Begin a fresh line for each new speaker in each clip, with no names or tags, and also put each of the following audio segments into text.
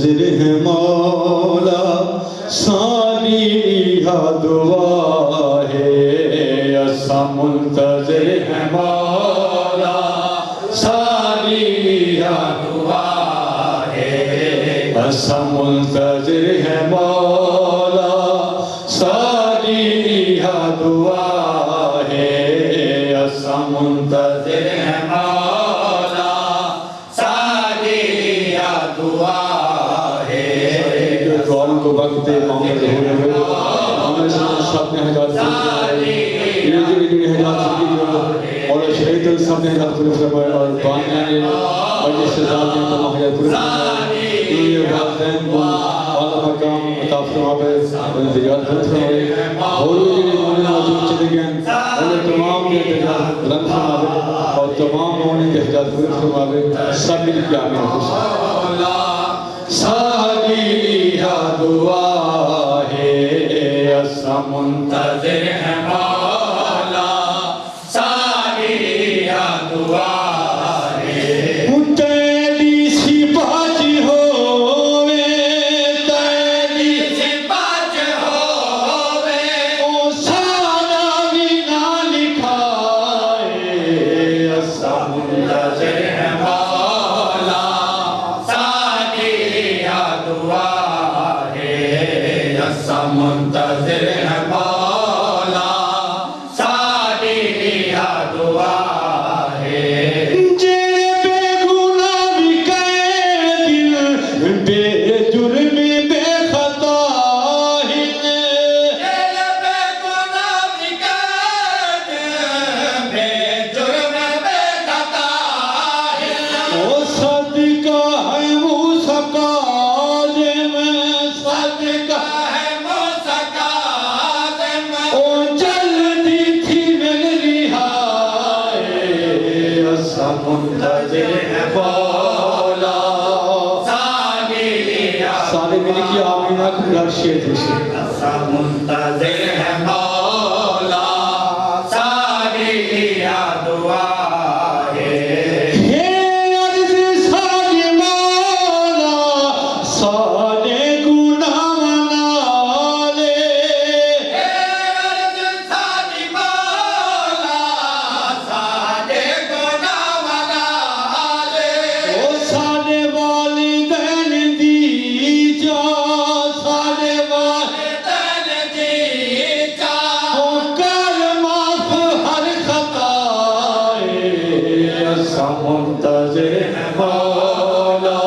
मुंतज़िर है मौला सारी दुआ है असा मुंतज़िर है मौला सारी दुआ है असा मुंतज़िर है मौला सारी दुआ है असा मुंतज़िर है मौला सारी दुआ है। दुआओं को वक्त दे मोहम्मद साहब ने हज़ार और शहीद साहब ने हज़ार पूरे फरमाए और बानिया ने और रिश्तेदार ने तमाम हज़ार पूरे फरमाए। ये वालिदैन को आला मकाम अता फरमावे दिगार फरमावे और जिन्हें मोने मौजूद चले गए उन्हें तमाम के दिगार बुलंद फरमावे और तमाम मोने के हज़ार पूरे फरमावे। सब मिल के आमीन। सारी दुआ है असा मुंतज़िर है मौला सारी दुआ है। तेरी सी बाज होवे तेरी सी बाज होवे ओ सारा भी ना लिखाए असा मुंतज़िर है मौला सारी दुआ है असा मुंतज़िर है मौला सारी दुआ है। जेड़े बेगुनाह भी कहे दिल बेजुर्म बेखता हिन जेड़े बेगुनाह भी कहे दिल बेजुर्म बेखता हिन ओ सदका है मुसका सदका है मुसका ओ जल्दी थी मेरी हाय असा मुंतज़िर है मौला सारे मिल के आमीन आखिर शेर असा मुंतज़िर है मौला सारी दुआ है। हे अर्ज़ सारे मौला सारे गुनाह मना ले हे अर्ज़ सारे मौला सारे गुनाह मना ले ओ सारे वालिदैन दी जा सारे वालिदैन दी जा ओ कर माफ हर खता असा मुंतज़िर है मौला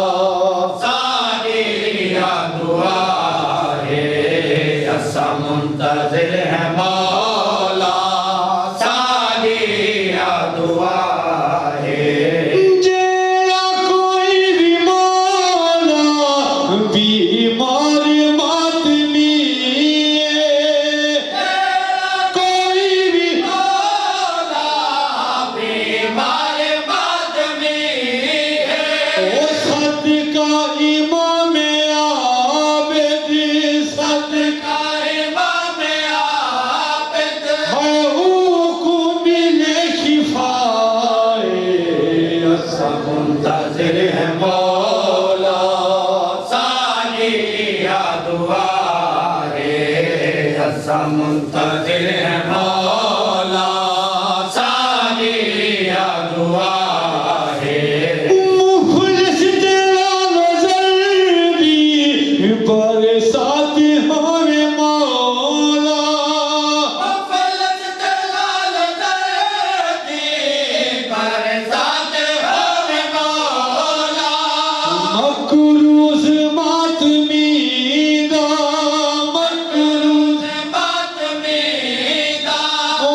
सारी दुआ है असा मुंतज़िर है मौला सारी दुआ है। जेड़ा कोई भी मौला बीमार मातमी कोई भी मौला बीमार मातमी ओ सदका इमाम आबिद सदका इमाम आबिद है को मिले शिफाए असा मुंतज़िर है मौला सारी दुआ है असा मुंतज़िर है मौला सारी दुआ है। मुखलिस तेरा नज़र भी बरसात हमें मौला मुखलिस तेरा नज़र भी बरसात हमें मौला मकरूज़ मातमीदा मकरूज़ मातमीदा ओ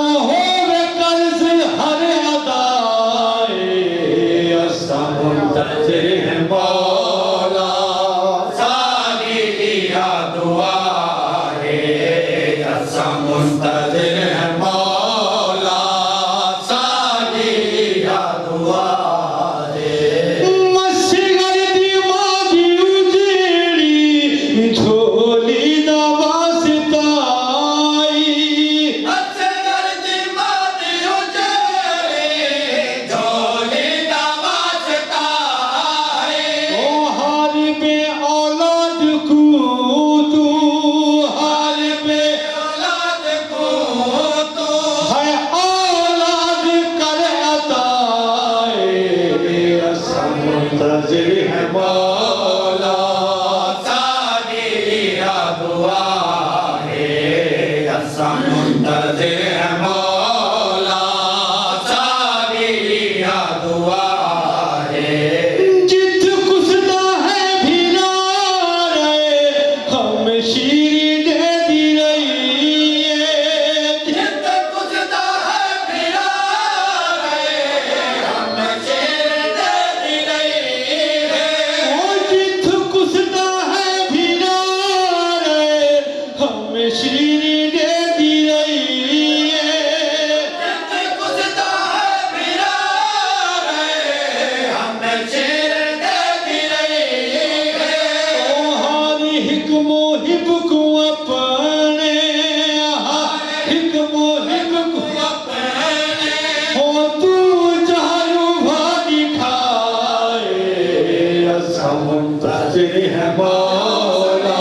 तेरे है मौला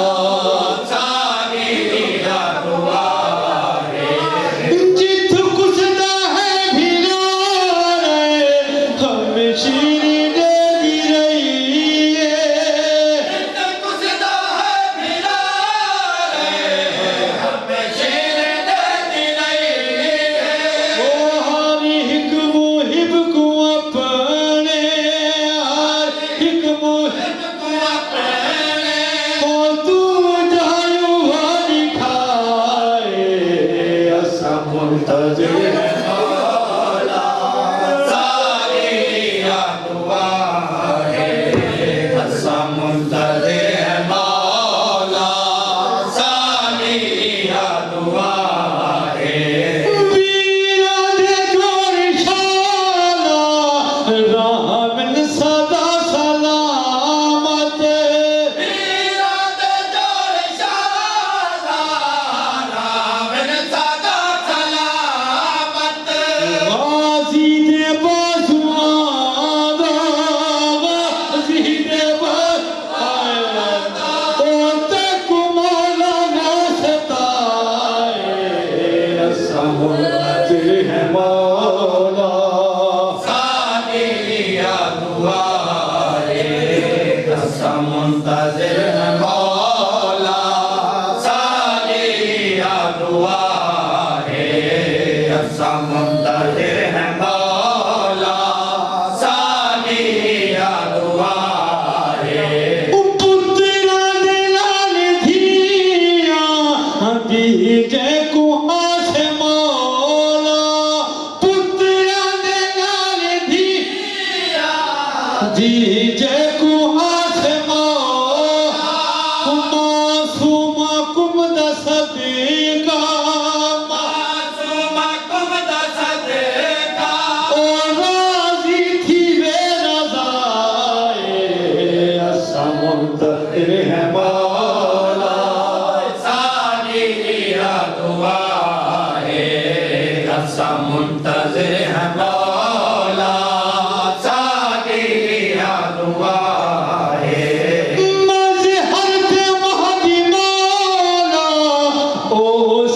सारी दुआ
जित कुसदा है भिरारे हमें शीरी दे दी रही है
कुसदा है भिरारे हमें शीर दे दी रही है
ओ हरी हिक मुहिब को अपने हर हिक मुहिब
को अपने
ओ तू जायो हरी खाए असा मुंतजिर
मौला सारी दुआ है असा मुंतज़िर है मौला सारी दुआ है
वीरा दे जोर शाला रहमन सदा सलामत
वीरात जोर शाला रावण सदा सलामत
गाजी दे बाजुआदा गाजी दे बाजुआदा ओ तक मौला वास्ताए असमुद्र है मौला
सारी दुआ है असा मुंतज़िर है मौला सारी दुआ है असा मुंतज़िर है मौला सारी दुआ है
पुत्रा दे लाल धिया दीजे को आस मौला पुत्रा दे लाल धिया दीजे को आस मौला मासूम कुम दसदीका
मासूम कुम दसदका
ओ राजी थी वे रज़ाए असा मुंतज़िर है मौला
सारी दुआ है असा मुंतज़िर है मौला सारी दुआ है
मज़हर पे महदी मौला ओ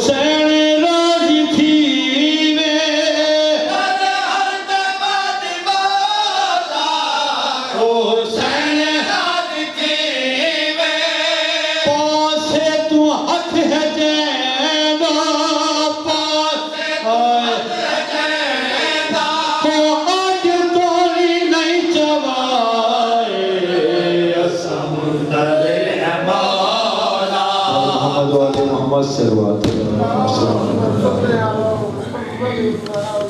सैन राजी थी वे
हर दबाद मौला
ओ सैन
याद थी वे
पासे तू हथ है जैदा पास
जैदा
को आज तोरी नहीं चवाए असा
मुंतज़िर है मौला
मोहम्मद वाले मोहम्मद सल्लल्लाहु अलैहि वसल्लम